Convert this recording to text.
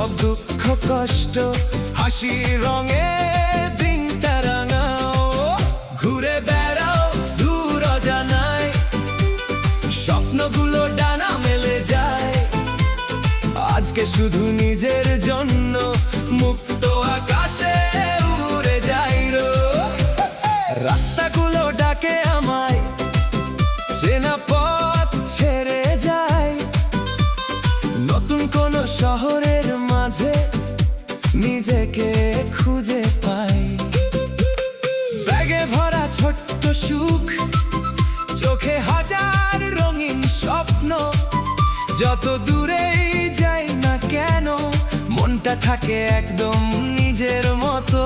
সব দুঃখ কষ্ট হাসি রঙে দিনটা রাঙাও। ঘুরে বেড়াও দূর অজানায়, স্বপ্নগুলো ডানা মেলে যায়। আজকে শুধু নিজের জন্য মুক্ত আকাশে উড়ে যাই রো। রাস্তাগুলো ডাকে আমায়, চেনা পথ ছেড়ে যায়। নতুন কোন শহরের মাঝে নিজেকে খুঁজে পাই। ব্যাগে ভরা ছোট্ট সুখ, চোখে হাজার রঙিন স্বপ্ন। যত দূরেই যাই না কেন, মনটা থাকে একদম নিজের মতো।